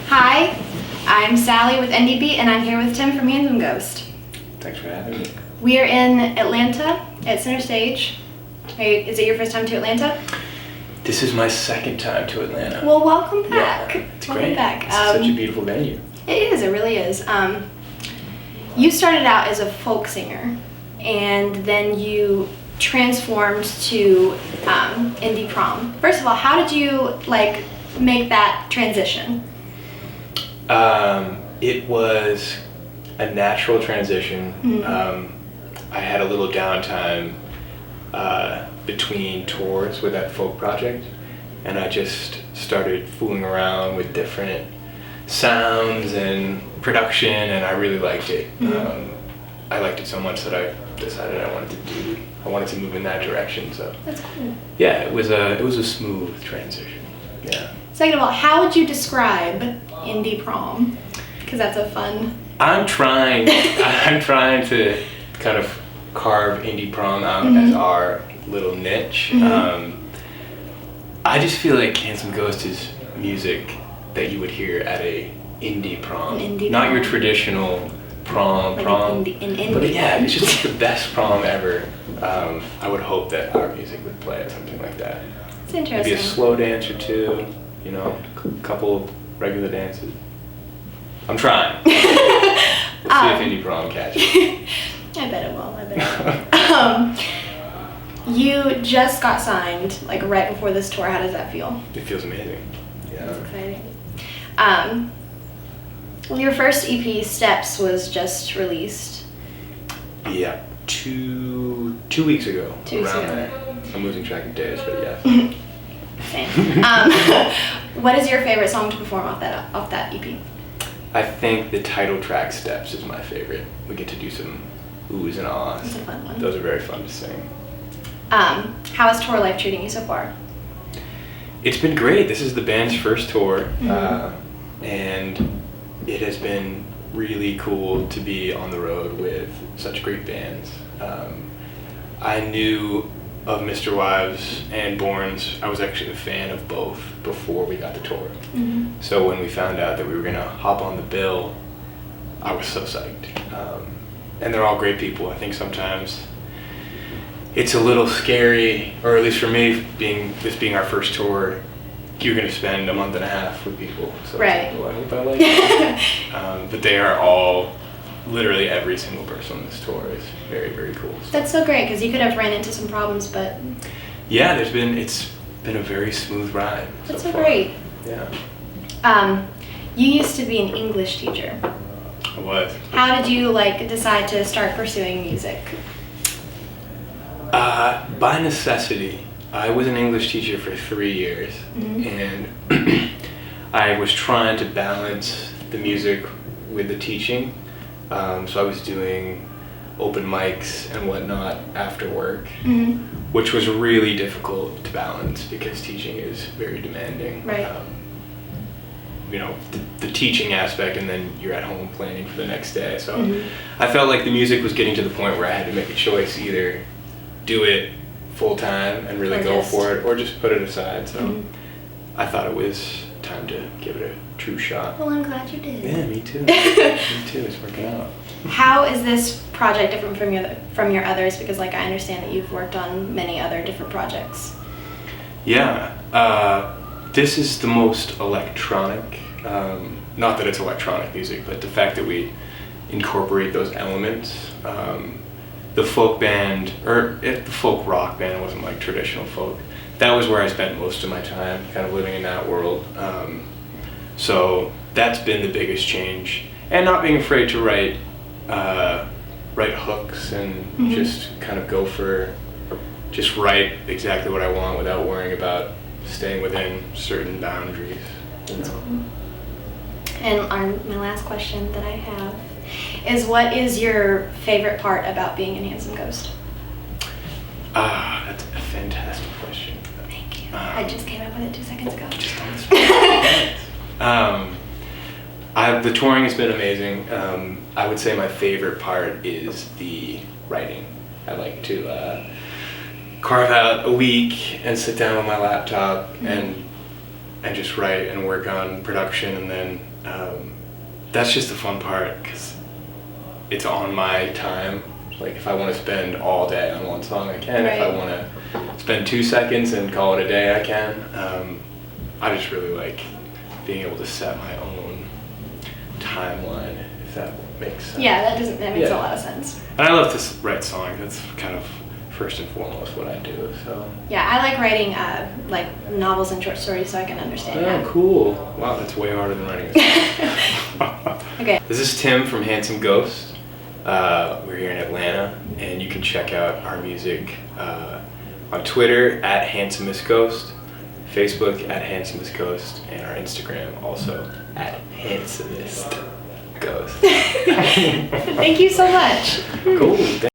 Hi, I'm Sally with NDB, and I'm here with Tim from Handsome Ghost. Thanks for having me. We are in Atlanta at Center Stage. Is it your first time to Atlanta? This is my second time to Atlanta. Well, welcome back. Yeah, it's welcome great. back. It's such a beautiful venue. It is, it really is. You started out as a folk singer, and then you transformed to indie prom. First of all, how did you make that transition? It was a natural transition. Mm-hmm. I had a little downtime between tours with that folk project, and I just started fooling around with different sounds and production, and I really liked it. Mm-hmm. I liked it so much that I decided I wanted to move in that direction. So That's cool. yeah, it was a smooth transition. Yeah. Second of all, how would you describe indie prom? Because that's a fun. I'm trying to kind of carve indie prom out as our little niche. I just feel like Handsome Ghost is music that you would hear at a indie prom, not your traditional prom. Indie. But yeah, it's just the best prom ever. I would hope that our music would play at something like that. It's interesting. Maybe a slow dance or two, a couple regular dances. I'm trying. We'll see if indie prom catches. I bet it will. You just got signed right before this tour. How does that feel? It feels amazing. Yeah. That's exciting. Your first EP, Steps, was just released. Yeah, two weeks ago. 2 weeks around ago. there. I'm losing track of days, but yeah. Same. What is your favorite song to perform off that EP? I think the title track, Steps, is my favorite. We get to do some oohs and ahs. It's a fun one. Those are very fun to sing. How is tour life treating you so far? It's been great. This is the band's first tour, and it has been really cool to be on the road with such great bands. I knew of MisterWives and Borns. I was actually a fan of both before we got the tour. So when we found out that we were going to hop on the bill, I was so psyched. And they're all great people. I think sometimes it's a little scary, or at least for me, this being our first tour, you're going to spend a month and a half with people. So right. I hope I like it. But they are all, literally every single person on this tour is very, very cool. So. That's so great, because you could have ran into some problems, but... Yeah, it's been a very smooth ride. That's so so far. great. Yeah. You used to be an English teacher. I was. How did you decide to start pursuing music? By necessity. I was an English teacher for 3 years, and I was trying to balance the music with the teaching. So I was doing open mics and whatnot after work, which was really difficult to balance because teaching is very demanding. Right. The teaching aspect, and then you're at home planning for the next day. So I felt like the music was getting to the point where I had to make a choice: either do it full time and really go for it, or just put it aside. So I thought it was time to give it a true shot. Well, I'm glad you did. Yeah, me too. Me too. It's working out. How is this project different from your others? Because I understand that you've worked on many other different projects. Yeah, this is the most electronic. Not that it's electronic music, but the fact that we incorporate those elements. The folk band, or the folk rock band, wasn't like traditional folk. That was where I spent most of my time, kind of living in that world. So that's been the biggest change, and not being afraid to write hooks and just kind of just write exactly what I want without worrying about staying within certain boundaries. And my last question that I have is, what is your favorite part about being in Handsome Ghost? That's a fantastic question. Thank you. I just came up with it 2 seconds ago. Just on the spot. The touring has been amazing. I would say my favorite part is the writing. I like to carve out a week and sit down on my laptop and and just write and work on production, and then that's just the fun part because it's on my time. Like if I want to spend all day on one song, I can. Right. If I want to spend 2 seconds and call it a day, I can. I just really like being able to set my own timeline, if that makes sense. Yeah, that makes a Yeah. lot of sense. And I love to write songs. That's kind of first and foremost what I do. So. Yeah, I like writing like novels and short stories so I can understand Oh, that. cool. Wow, that's way harder than writing a song. Okay. This is Tim from Handsome Ghost. We're here in Atlanta, and you can check out our music on Twitter at Handsomest Ghost, Facebook at Handsomest Ghost, and our Instagram also at Handsomest Ghost. Thank you so much. Cool.